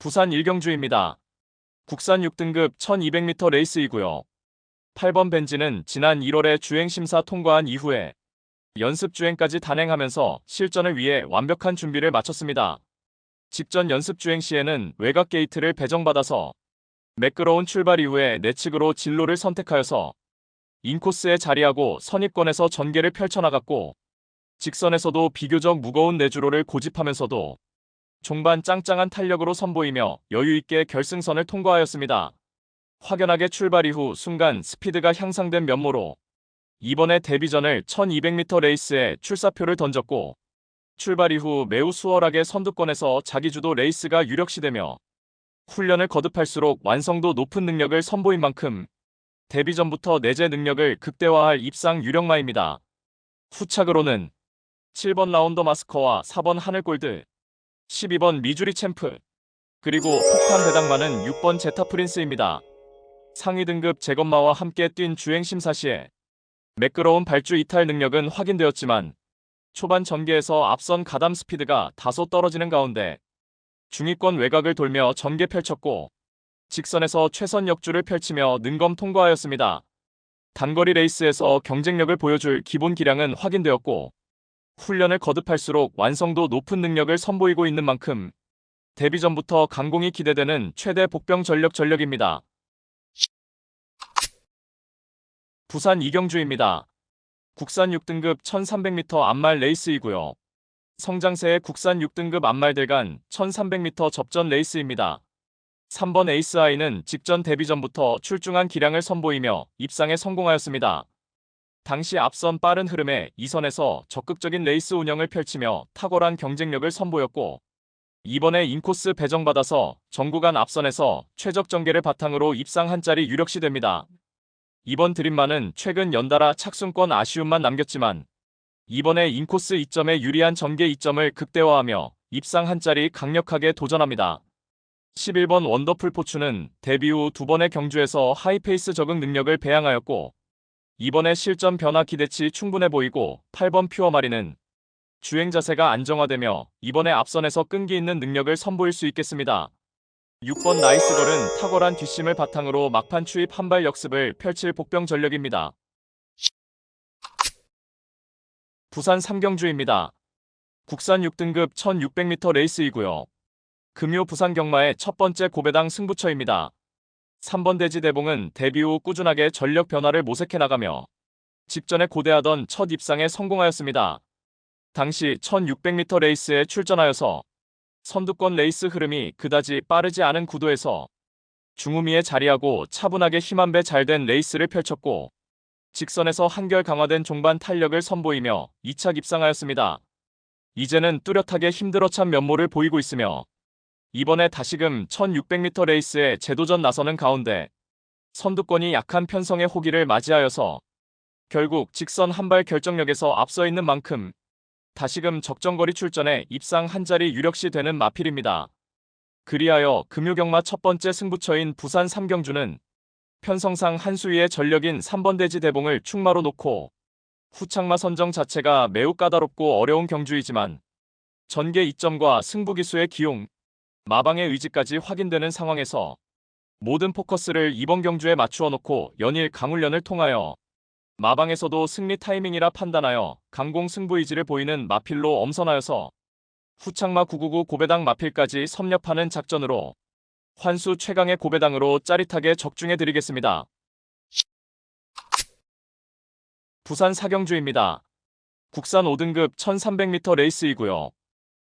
부산 일경주입니다. 국산 6등급 1200m 레이스이고요. 8번 벤지는 지난 1월에 주행심사 통과한 이후에 연습주행까지 단행하면서 실전을 위해 완벽한 준비를 마쳤습니다. 직전 연습주행 시에는 외곽 게이트를 배정받아서 매끄러운 출발 이후에 내측으로 진로를 선택하여서 인코스에 자리하고 선입권에서 전개를 펼쳐나갔고, 직선에서도 비교적 무거운 내주로를 고집하면서도 종반 짱짱한 탄력으로 선보이며 여유있게 결승선을 통과하였습니다. 확연하게 출발 이후 순간 스피드가 향상된 면모로 이번에 데뷔전을 1200m 레이스에 출사표를 던졌고, 출발 이후 매우 수월하게 선두권에서 자기주도 레이스가 유력시되며 훈련을 거듭할수록 완성도 높은 능력을 선보인 만큼 데뷔전부터 내재 능력을 극대화할 입상 유력마입니다. 후착으로는 7번 라운더 마스커와 4번 하늘골드, 12번 미주리 챔프, 그리고 폭탄 배당마는 6번 제타 프린스입니다. 상위 등급 제검마와 함께 뛴 주행심사 시에 매끄러운 발주 이탈 능력은 확인되었지만 초반 전개에서 앞선 가담 스피드가 다소 떨어지는 가운데 중위권 외곽을 돌며 전개 펼쳤고, 직선에서 최선 역주를 펼치며 능검 통과하였습니다. 단거리 레이스에서 경쟁력을 보여줄 기본 기량은 확인되었고, 훈련을 거듭할수록 완성도 높은 능력을 선보이고 있는 만큼 데뷔전부터 강공이 기대되는 최대 복병 전력입니다. 부산 이경주입니다. 국산 6등급 1300m 암말 레이스이고요. 성장세의 국산 6등급 암말들 간 1300m 접전 레이스입니다. 3번 에이스아이는 직전 데뷔전부터 출중한 기량을 선보이며 입상에 성공하였습니다. 당시 앞선 빠른 흐름에 2선에서 적극적인 레이스 운영을 펼치며 탁월한 경쟁력을 선보였고, 이번에 인코스 배정받아서 전구간 앞선에서 최적 전개를 바탕으로 입상 한 자리 유력시됩니다. 이번 드림마는 최근 연달아 착순권 아쉬움만 남겼지만 이번에 인코스 이점에 유리한 전개 이점을 극대화하며 입상 한 자리 강력하게 도전합니다. 11번 원더풀 포추는 데뷔 후 2번의 경주에서 하이페이스 적응 능력을 배양하였고, 이번에 실전 변화 기대치 충분해 보이고, 8번 퓨어마리는 주행 자세가 안정화되며 이번에 앞선에서 끈기 있는 능력을 선보일 수 있겠습니다. 6번 나이스걸은 탁월한 뒷심을 바탕으로 막판 추입 한발 역습을 펼칠 복병 전력입니다. 부산 삼경주입니다. 국산 6등급 1600m 레이스이고요. 금요 부산 경마의 첫 번째 고배당 승부처입니다. 3번 대지 대봉은 데뷔 후 꾸준하게 전력 변화를 모색해 나가며 직전에 고대하던 첫 입상에 성공하였습니다. 당시 1600m 레이스에 출전하여서 선두권 레이스 흐름이 그다지 빠르지 않은 구도에서 중후미에 자리하고 차분하게 힘 한 배 잘된 레이스를 펼쳤고, 직선에서 한결 강화된 종반 탄력을 선보이며 2차 입상하였습니다. 이제는 뚜렷하게 힘들어 찬 면모를 보이고 있으며 이번에 다시금 1600m 레이스에 재도전 나서는 가운데 선두권이 약한 편성의 호기를 맞이하여서 결국 직선 한발 결정력에서 앞서 있는 만큼 다시금 적정거리 출전에 입상 한 자리 유력시 되는 마필입니다. 그리하여 금요경마 첫 번째 승부처인 부산 삼경주는 편성상 한 수위의 전력인 3번 대지 대봉을 충마로 놓고, 후착마 선정 자체가 매우 까다롭고 어려운 경주이지만 전개 이점과 승부 기수의 기용, 마방의 의지까지 확인되는 상황에서 모든 포커스를 이번 경주에 맞추어 놓고 연일 강훈련을 통하여 마방에서도 승리 타이밍이라 판단하여 강공 승부 의지를 보이는 마필로 엄선하여서 후착마 999 고배당 마필까지 섭렵하는 작전으로 환수 최강의 고배당으로 짜릿하게 적중해드리겠습니다. 부산 사경주입니다. 국산 5등급 1300m 레이스이고요.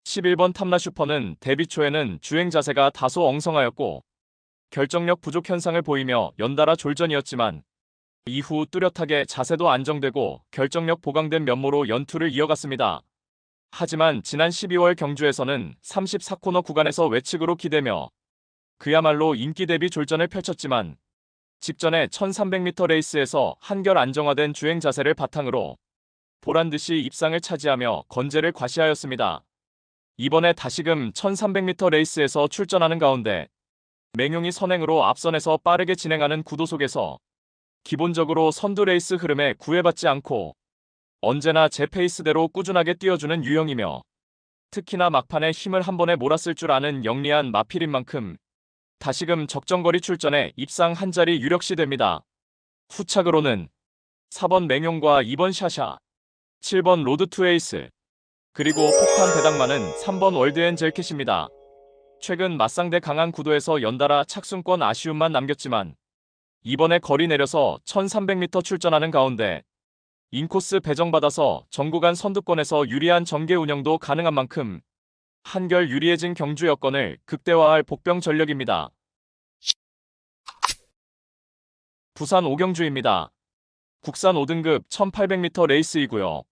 11번 탐라 슈퍼는 데뷔 초에는 주행 자세가 다소 엉성하였고 결정력 부족 현상을 보이며 연달아 졸전이었지만 이후 뚜렷하게 자세도 안정되고 결정력 보강된 면모로 연투를 이어갔습니다. 하지만 지난 12월 경주에서는 34코너 구간에서 외측으로 기대며 그야말로 인기 대비 졸전을 펼쳤지만 직전에 1300m 레이스에서 한결 안정화된 주행 자세를 바탕으로 보란듯이 입상을 차지하며 건재를 과시하였습니다. 이번에 다시금 1300m 레이스에서 출전하는 가운데 맹용이 선행으로 앞선에서 빠르게 진행하는 구도 속에서 기본적으로 선두 레이스 흐름에 구애받지 않고 언제나 제 페이스대로 꾸준하게 뛰어주는 유형이며 특히나 막판에 힘을 한 번에 몰았을 줄 아는 영리한 마필인 만큼 다시금 적정거리 출전에 입상 한 자리 유력시 됩니다. 후착으로는 4번 맹용과 2번 샤샤, 7번 로드 투 에이스, 그리고 폭탄 배당만은 3번 월드앤젤캣입니다. 최근 맞상대 강한 구도에서 연달아 착순권 아쉬움만 남겼지만 이번에 거리 내려서 1300m 출전하는 가운데 인코스 배정받아서 정구간 선두권에서 유리한 전개 운영도 가능한 만큼 한결 유리해진 경주 여건을 극대화할 복병 전력입니다. 부산 오경주입니다. 국산 5등급 1800m 레이스이고요.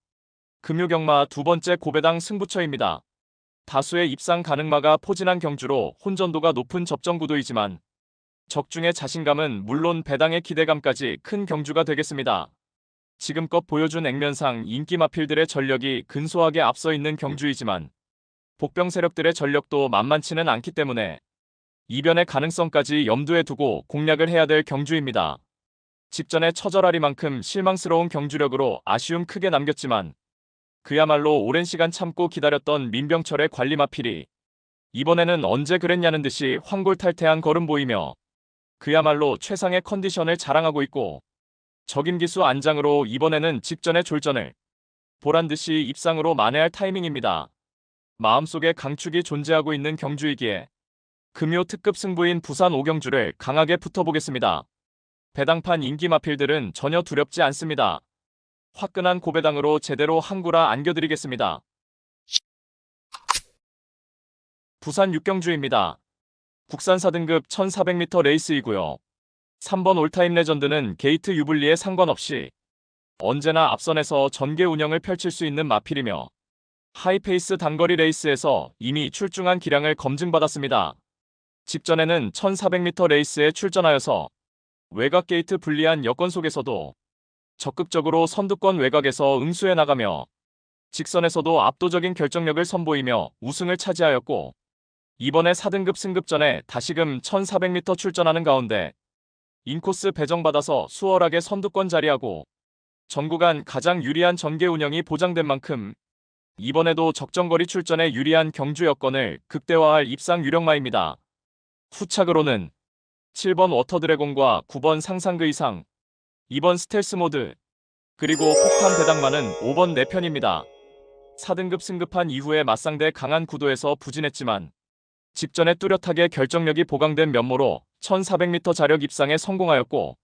금유경마 두 번째 고배당 승부처입니다. 다수의 입상 가능마가 포진한 경주로 혼전도가 높은 접전구도이지만 적중의 자신감은 물론 배당의 기대감까지 큰 경주가 되겠습니다. 지금껏 보여준 액면상 인기 마필들의 전력이 근소하게 앞서 있는 경주이지만 복병 세력들의 전력도 만만치는 않기 때문에 이변의 가능성까지 염두에 두고 공략을 해야 될 경주입니다. 직전에 처절하리만큼 실망스러운 경주력으로 아쉬움 크게 남겼지만 그야말로 오랜 시간 참고 기다렸던 민병철의 관리 마필이 이번에는 언제 그랬냐는 듯이 황골탈퇴한 걸음 보이며 그야말로 최상의 컨디션을 자랑하고 있고 적임기수 안장으로 이번에는 직전의 졸전을 보란듯이 입상으로 만회할 타이밍입니다. 마음속에 강축이 존재하고 있는 경주이기에 금요 특급 승부인 부산 오경주를 강하게 붙어보겠습니다. 배당판 인기 마필들은 전혀 두렵지 않습니다. 화끈한 고배당으로 제대로 항구라 안겨드리겠습니다. 부산 육경주입니다. 국산 4등급 1400m 레이스이고요. 3번 올타임 레전드는 게이트 유불리에 상관없이 언제나 앞선에서 전개 운영을 펼칠 수 있는 마필이며 하이페이스 단거리 레이스에서 이미 출중한 기량을 검증받았습니다. 직전에는 1400m 레이스에 출전하여서 외곽 게이트 불리한 여건 속에서도 적극적으로 선두권 외곽에서 응수해 나가며 직선에서도 압도적인 결정력을 선보이며 우승을 차지하였고 이번에 4등급 승급전에 다시금 1400m 출전하는 가운데 인코스 배정받아서 수월하게 선두권 자리하고 전구간 가장 유리한 전개 운영이 보장된 만큼 이번에도 적정거리 출전에 유리한 경주 여건을 극대화할 입상 유력마입니다. 후착으로는 7번 워터드래곤과 9번 상상그 이상, 2번 스텔스 모드, 그리고 폭탄 배당만은 5번 내 편입니다. 4등급 승급한 이후에 맞상대 강한 구도에서 부진했지만 직전에 뚜렷하게 결정력이 보강된 면모로 1400m 자력 입상에 성공하였고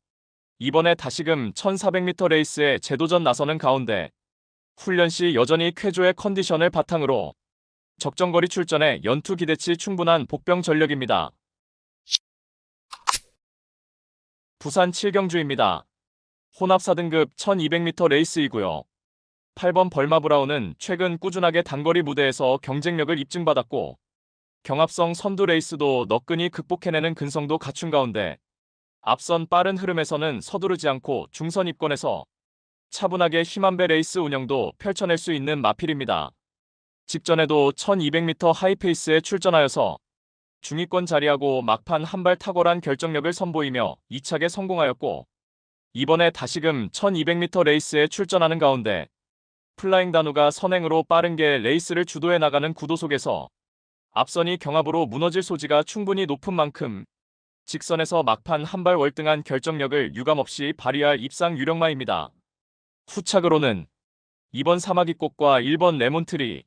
이번에 다시금 1400m 레이스에 재도전 나서는 가운데 훈련 시 여전히 쾌조의 컨디션을 바탕으로 적정거리 출전에 연투 기대치 충분한 복병 전력입니다. 부산 7경주입니다. 혼합 4등급 1200m 레이스이고요. 8번 벌마브라운은 최근 꾸준하게 단거리 무대에서 경쟁력을 입증받았고 경합성 선두 레이스도 너끈히 극복해내는 근성도 갖춘 가운데 앞선 빠른 흐름에서는 서두르지 않고 중선 입권에서 차분하게 힘안배 레이스 운영도 펼쳐낼 수 있는 마필입니다. 직전에도 1200m 하이페이스에 출전하여서 중위권 자리하고 막판 한 발 탁월한 결정력을 선보이며 2착에 성공하였고 이번에 다시금 1200m 레이스에 출전하는 가운데 플라잉 다누가 선행으로 빠른게 레이스를 주도해 나가는 구도 속에서 앞선이 경합으로 무너질 소지가 충분히 높은 만큼 직선에서 막판 한 발 월등한 결정력을 유감없이 발휘할 입상 유력마입니다. 후착으로는 2번 사마귀꽃과 1번 레몬트리,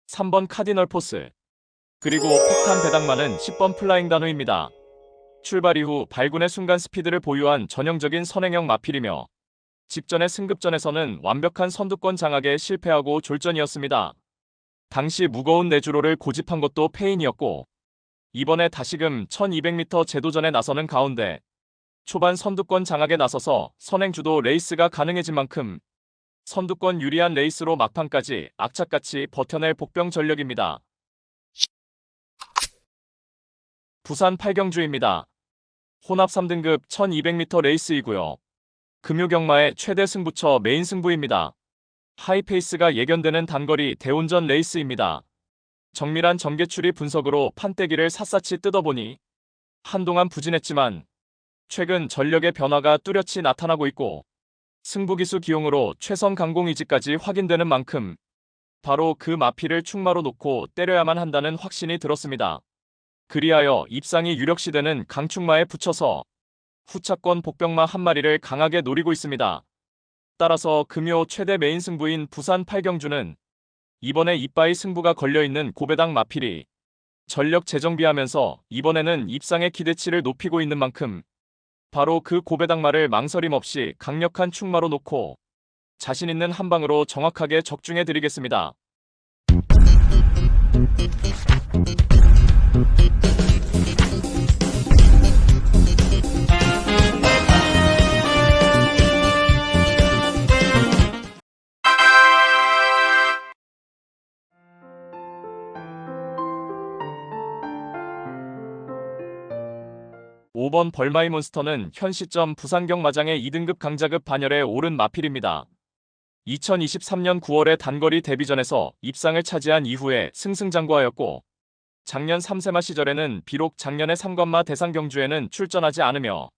3번 카디널 포스, 그리고 폭탄 배당만은 10번 플라잉 다누입니다. 출발 이후 발군의 순간 스피드를 보유한 전형적인 선행형 마필이며 직전의 승급전에서는 완벽한 선두권 장악에 실패하고 졸전이었습니다. 당시 무거운 내주로를 고집한 것도 패인이었고 이번에 다시금 1200m 재도전에 나서는 가운데 초반 선두권 장악에 나서서 선행주도 레이스가 가능해진 만큼 선두권 유리한 레이스로 막판까지 악착같이 버텨낼 복병 전력입니다. 부산 8경주입니다. 혼합 3등급 1200m 레이스이고요. 금요경마의 최대 승부처 메인 승부입니다. 하이페이스가 예견되는 단거리 대운전 레이스입니다. 정밀한 전개추리 분석으로 판때기를 샅샅이 뜯어보니 한동안 부진했지만 최근 전력의 변화가 뚜렷이 나타나고 있고 승부기수 기용으로 최선 강공 의지까지 확인되는 만큼 바로 그 마필을 충마로 놓고 때려야만 한다는 확신이 들었습니다. 그리하여 입상이 유력시되는 강충마에 붙여서 후차권 복병마 한 마리를 강하게 노리고 있습니다. 따라서 금요 최대 메인 승부인 부산 8경주는 이번에 이빠이 승부가 걸려있는 고배당 마필이 전력 재정비하면서 이번에는 입상의 기대치를 높이고 있는 만큼 바로 그 고배당마를 망설임 없이 강력한 충마로 놓고 자신 있는 한 방으로 정확하게 적중해 드리겠습니다. 5번 벌마이 몬스터는 현 시점 부산경 마장의 2등급 강자급 반열에 오른 마필입니다. 2023년 9월에 단거리 데뷔전에서 입상을 차지한 이후에 승승장구하였고 작년 3세마 시절에는 비록 작년의 3관마 대상 경주에는 출전하지 않으며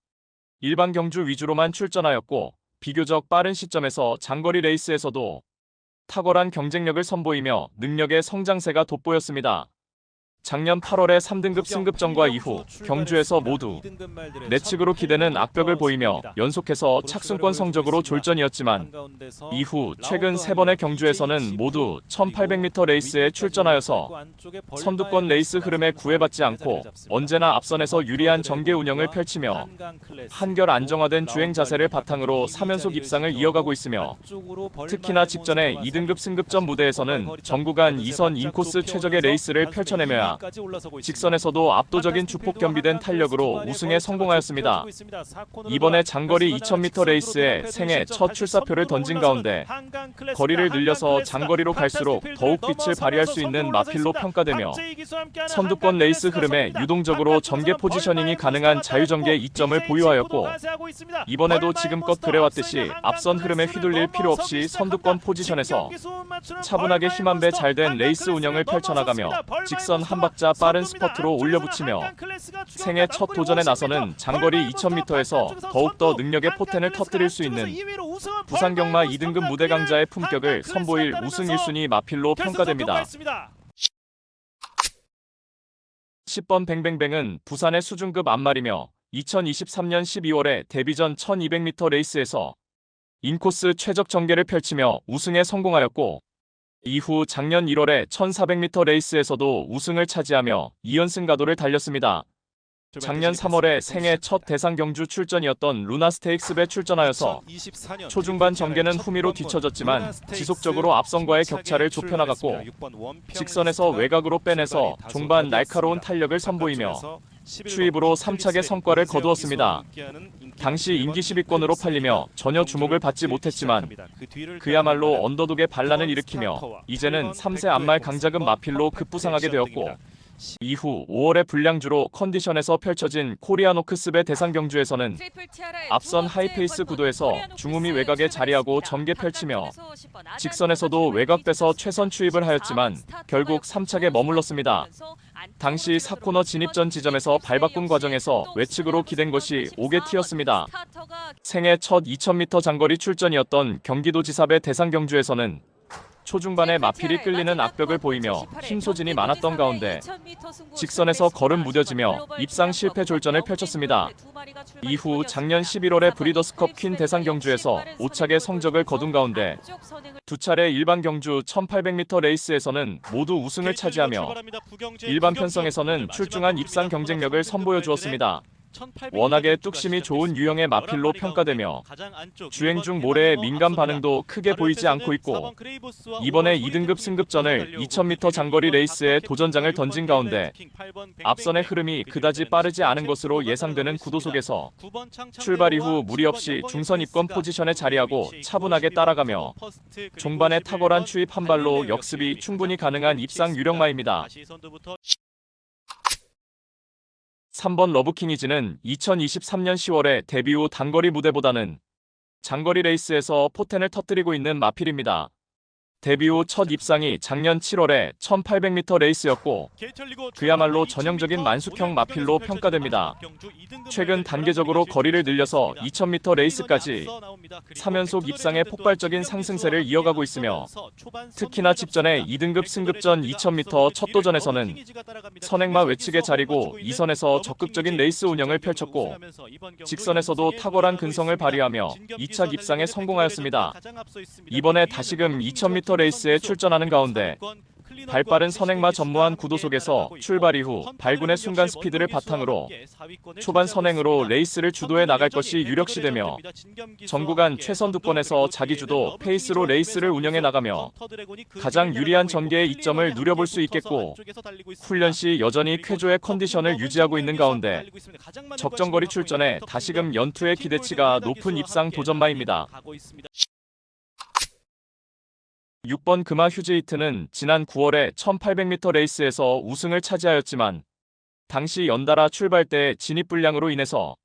일반 경주 위주로만 출전하였고 비교적 빠른 시점에서 장거리 레이스에서도 탁월한 경쟁력을 선보이며 능력의 성장세가 돋보였습니다. 작년 8월의 3등급 승급전과 이후 경주에서 모두 내측으로 기대는 악벽을 보이며 연속해서 착순권 성적으로 졸전이었지만 이후 최근 3번의 경주에서는 모두 1800m 레이스에 출전하여서 선두권 레이스 흐름에 구애받지 않고 언제나 앞선에서 유리한 전개 운영을 펼치며 한결 안정화된 주행 자세를 바탕으로 3연속 입상을 이어가고 있으며 특히나 직전에 2등급 승급전 무대에서는 전구간 2선 인코스 최적의 레이스를 펼쳐내며야 직선에서도 압도적인 주폭 겸비된 탄력으로 우승에 성공하였습니다. 이번에 장거리 2000m 레이스에 생애 첫 출사표를 던진 가운데 거리를 늘려서 장거리로 갈수록 더욱 빛을 발휘할 수 있는 마필로 평가되며 선두권 레이스 흐름에 유동적으로 전개 포지셔닝이 가능한 자유전개 이점을 보유하였고 이번에도 지금껏 그래왔듯이 앞선 흐름에 휘둘릴 필요 없이 선두권 포지션에서 차분하게 힘 한 배 잘된 레이스 운영을 펼쳐나가며 직선 한 박자 빠른 스퍼트로 올려붙이며 생애 첫 도전에 나서는 장거리 2000m에서 더욱더 능력의 포텐을 터뜨릴 수 있는 부산경마 2등급 무대 강자의 품격을 선보일 우승 1순위 마필로 평가됩니다. 10번 뱅뱅뱅은 부산의 수준급 앞말이며 2023년 12월에 데뷔전 1200m 레이스에서 인코스 최적 전개를 펼치며 우승에 성공하였고 이후 작년 1월에 1400m 레이스에서도 우승을 차지하며 2연승 가도를 달렸습니다. 작년 3월에 생애 첫 대상 경주 출전이었던 루나 스테이크스에 출전하여서 초중반 전개는 후미로 뒤처졌지만 지속적으로 앞선과의 격차를 좁혀나갔고 직선에서 외곽으로 빼내서 종반 날카로운 탄력을 선보이며 추입으로 3착의 성과를 거두었습니다. 당시 임기 10위권으로 팔리며 전혀 주목을 받지 못했지만 그야말로 언더독의 반란을 일으키며 이제는 3세 앞말 강자급 마필로 급부상하게 되었고 이후 5월의 불량주로 컨디션에서 펼쳐진 코리아노크스배 대상 경주에서는 앞선 하이페이스 구도에서 중후미 외곽에 자리하고 전개 펼치며 직선에서도 외곽돼서 최선 추입을 하였지만 결국 3착에 머물렀습니다. 당시 4코너 진입전 지점에서 발바꿈 과정에서 외측으로 기댄 것이 5개티였습니다. 생애 첫 2000m 장거리 출전이었던 경기도지사배 대상 경주에서는 초중반에 마필이 끌리는 악벽을 보이며 힘 소진이 많았던 가운데 직선에서 걸음 무뎌지며 입상 실패 졸전을 펼쳤습니다. 이후 작년 11월에 브리더스컵 퀸 대상 경주에서 5착의 성적을 거둔 가운데 두 차례 일반 경주 1800m 레이스에서는 모두 우승을 차지하며 일반 편성에서는 출중한 입상 경쟁력을 선보여 주었습니다. 워낙에 뚝심이 좋은 유형의 마필로 평가되며 주행 중 모래의 민감 반응도 크게 보이지 않고 있고 이번에 2등급 승급전을 2000m 장거리 레이스에 도전장을 던진 가운데 앞선의 흐름이 그다지 빠르지 않은 것으로 예상되는 구도 속에서 출발 이후 무리 없이 중선 입권 포지션에 자리하고 차분하게 따라가며 종반의 탁월한 추입 한 발로 역습이 충분히 가능한 입상 유력마입니다. 3번 러브킹이즈는 2023년 10월에 데뷔 후 단거리 무대보다는 장거리 레이스에서 포텐을 터뜨리고 있는 마필입니다. 데뷔 후 첫 입상이 작년 7월에 1800m 레이스였고 그야말로 전형적인 만숙형 마필로 평가됩니다. 최근 단계적으로 거리를 늘려서 2000m 레이스까지 3연속 입상의 폭발적인 상승세를 이어가고 있으며 특히나 직전에 2등급 승급전 2000m 첫 도전에서는 선행마 외측에 자리고 2선에서 적극적인 레이스 운영을 펼쳤고 직선에서도 탁월한 근성을 발휘하며 2차 입상에 성공하였습니다. 이번에 다시금 2000m 레이스에 출전하는 가운데 발빠른 선행마 전무한 구도 속에서 출발 이후 발군의 순간 스피드를 바탕으로 초반 선행으로 레이스를 주도해 나갈 것이 유력시되며 전 구간 최선두권에서 자기 주도 페이스로 레이스를 운영해 나가며 가장 유리한 전개의 이점을 누려볼 수 있겠고 훈련 시 여전히 쾌조의 컨디션을 유지하고 있는 가운데 적정거리 출전에 다시금 연투의 기대치가 높은 입상 도전마입니다. 6번 금화 휴즈히트는 지난 9월에 1800m 레이스에서 우승을 차지하였지만 당시 연달아 출발 때 진입 불량으로 인해서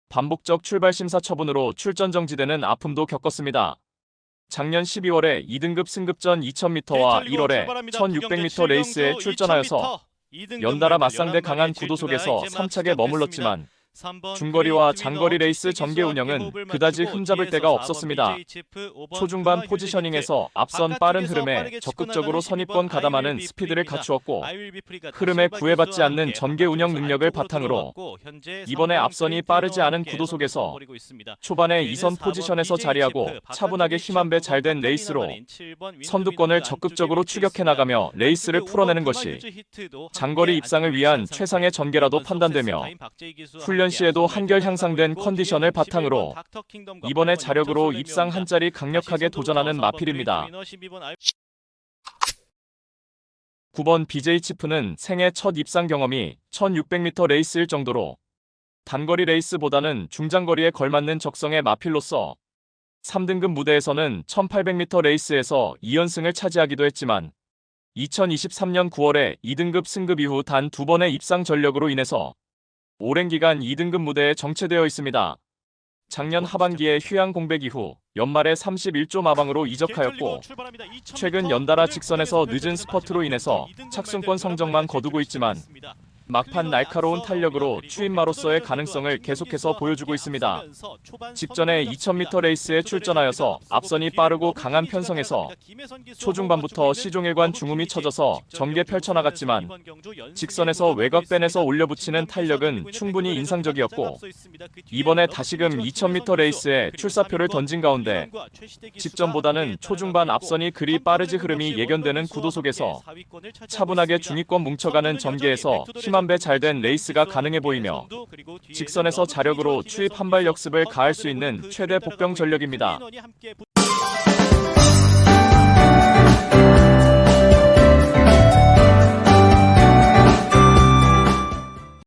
반복적 출발 심사 처분으로 출전 정지되는 아픔도 겪었습니다. 작년 12월에 2등급 승급전 2000m와 1월에 1600m 레이스에 출전하여서 연달아 맞상대 강한 구도 속에서 3착에 머물렀지만 중거리와 장거리 레이스 전개 운영은 그다지 흠잡을 데가 없었습니다. 초중반 포지셔닝에서 앞선 빠른 흐름에 적극적으로 선입권 가담하는 스피드를 갖추었고 흐름에 구애받지 않는 전개 운영 능력을 바탕으로 이번에 앞선이 빠르지 않은 구도 속에서 초반에 2선 포지션에서 자리하고 차분하게 힘 한 배 잘된 레이스로 선두권을 적극적으로 추격해 나가며 레이스를 풀어내는 것이 장거리 입상을 위한 최상의 전개라도 판단되며 훈련 시에도 한결 향상된 컨디션을 바탕으로 이번에 자력으로 입상 한 자리 강력하게 도전하는 마필입니다. 9번 BJ 치프는 생애 첫 입상 경험이 1600m 레이스일 정도로 단거리 레이스보다는 중장거리에 걸맞는 적성의 마필로서 3등급 무대에서는 1800m 레이스에서 2연승을 차지하기도 했지만 2023년 9월에 2등급 승급 이후 단 2번의 입상 전력으로 인해서 오랜 기간 2등급 무대에 정체되어 있습니다. 작년 하반기에 휴양 공백 이후 연말에 31조 마방으로 이적하였고 최근 연달아 직선에서 늦은 스퍼트로 인해서 착순권 성적만 거두고 있지만 막판 날카로운 탄력으로 추임마로서의 가능성을 계속해서 보여주고 있습니다. 직전에 2000m 레이스에 출전하여서 앞선이 빠르고 강한 편성에서 초중반부터 시종일관 중음이 쳐져서 전개 펼쳐나갔지만 직선에서 외곽밴에서 올려붙이는 탄력은 충분히 인상적이었고 이번에 다시금 2000m 레이스에 출사표를 던진 가운데 직전보다는 초중반 앞선이 그리 빠르지 흐름이 예견되는 구도 속에서 차분하게 중위권 뭉쳐가는 전개에서 힘 한 배 잘된 레이스가 가능해 보이며 직선에서 자력으로 추입 한발 역습을 가할 수 있는 최대 복병 전력입니다.